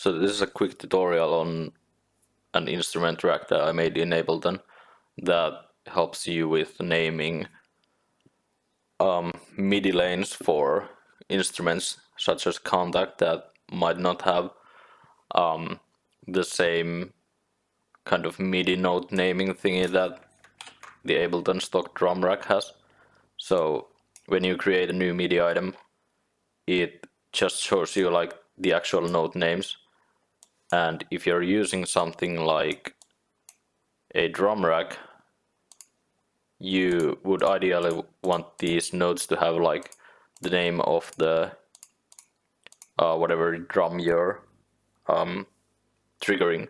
So this is a quick tutorial on an instrument rack that I made in Ableton that helps you with naming MIDI lanes for instruments such as Kontakt that might not have the same kind of MIDI note naming thingy that the Ableton stock drum rack has. So when you create a new MIDI item, it just shows you like the actual note names. And if you're using something like a drum rack, you would ideally want these notes to have like the name of the whatever drum you're triggering.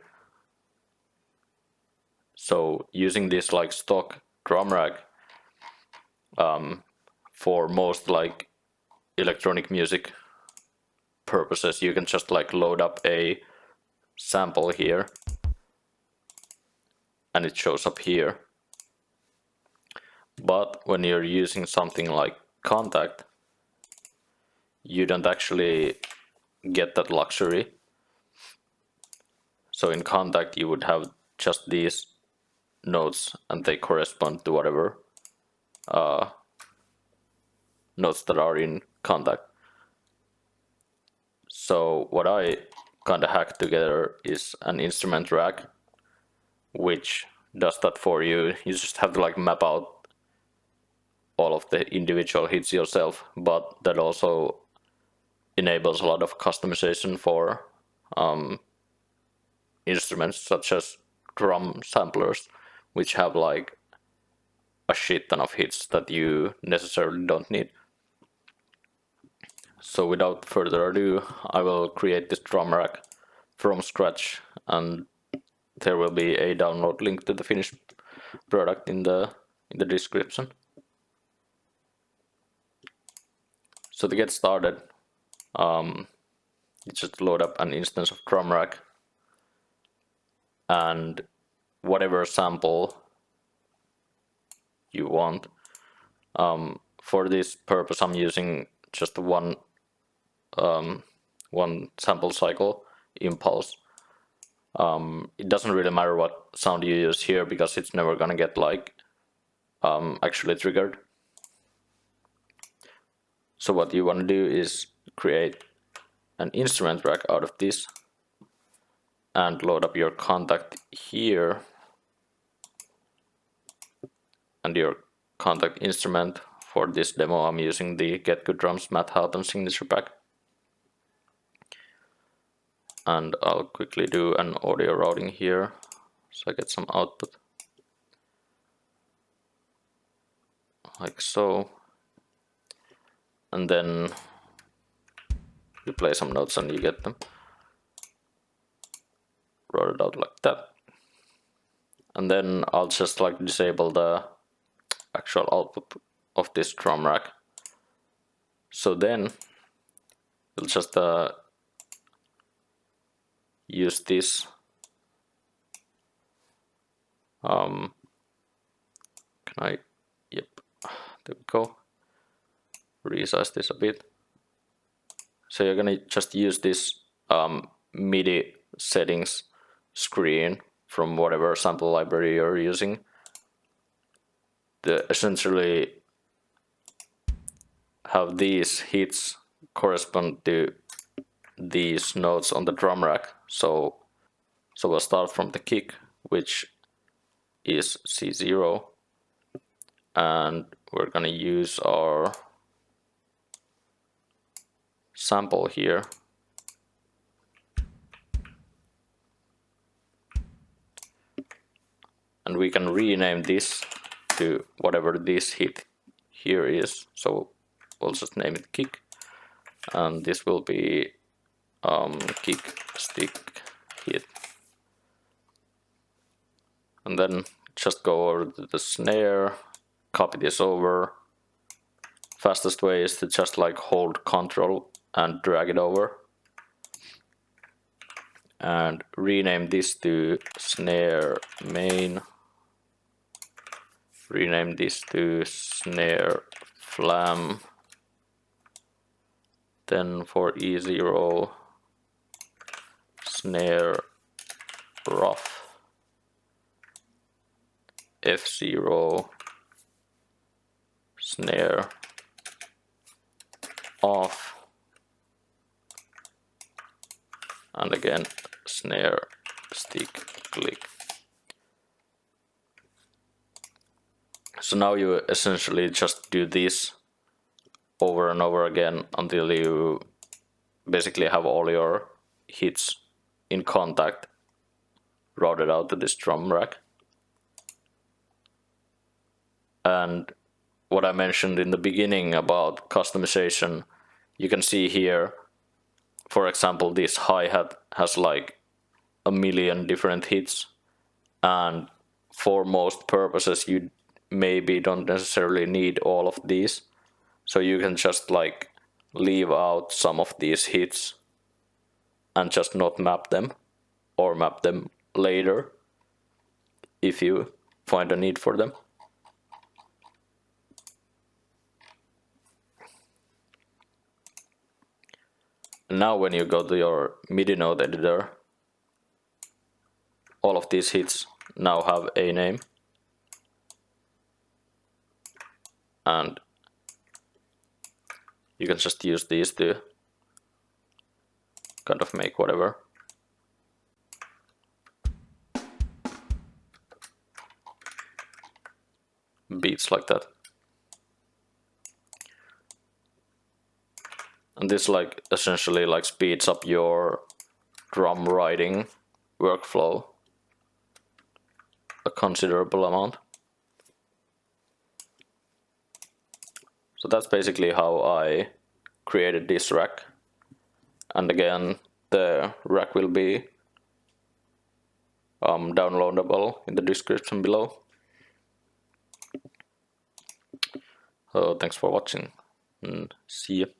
So using this like stock drum rack for most like electronic music purposes, you can just like load up a sample here and it shows up here. But when you're using something like Kontakt, you don't actually get that luxury. So in Kontakt you would have just these notes and they correspond to whatever notes that are in Kontakt. So what I kind of hacked together is an instrument rack which does that for you. You just have to like map out all of the individual hits yourself, but that also enables a lot of customization for instruments such as drum samplers, which have like a shit ton of hits that you necessarily don't need. So without further ado, I will create this drum rack from scratch, and there will be a download link to the finished product in the description. So to get started, you just load up an instance of drum rack, and whatever sample you want. For this purpose, I'm using just one sample cycle impulse. It doesn't really matter what sound you use here because it's never gonna get like actually triggered. So what you want to do is create an instrument rack out of this and load up your Kontakt here and your Kontakt instrument. For this demo I'm using the Get Good Drums Matt Houghton signature pack. And I'll quickly do an audio routing here so I get some output. Like so. And then you play some notes and you get them. Route it out like that. And then I'll just like disable the actual output of this drum rack. So then we'll just use this can I, yep, there we go, resize this a bit. So you're gonna just use this MIDI settings screen from whatever sample library you're using to essentially have these hits correspond to these notes on the drum rack. So we'll start from the kick, which is C0, and we're gonna use our sample here. And we can rename this to whatever this hit here is. So we'll just name it kick, and this will be kick stick hit. And then just go over to the snare, copy this over. Fastest way is to just like hold Control and drag it over. And rename this to snare main. Rename this to snare flam. Then for E0, snare rough, F0, snare off, and again snare stick click. So now you essentially just do this over and over again until you basically have all your hits in Kontakt routed out to this drum rack. And what I mentioned in the beginning about customization, you can see here, for example, this hi-hat has like a million different hits, and for most purposes you maybe don't necessarily need all of these, so you can just like leave out some of these hits and just not map them, or map them later if you find a need for them. Now when you go to your MIDI note editor, all of these hits now have a name, and you can just use these to kind of make whatever. Beats like that. And this like essentially like speeds up your drum writing workflow a considerable amount. So that's basically how I created this rack. And again, the rack will be downloadable in the description below. So thanks for watching, and see you.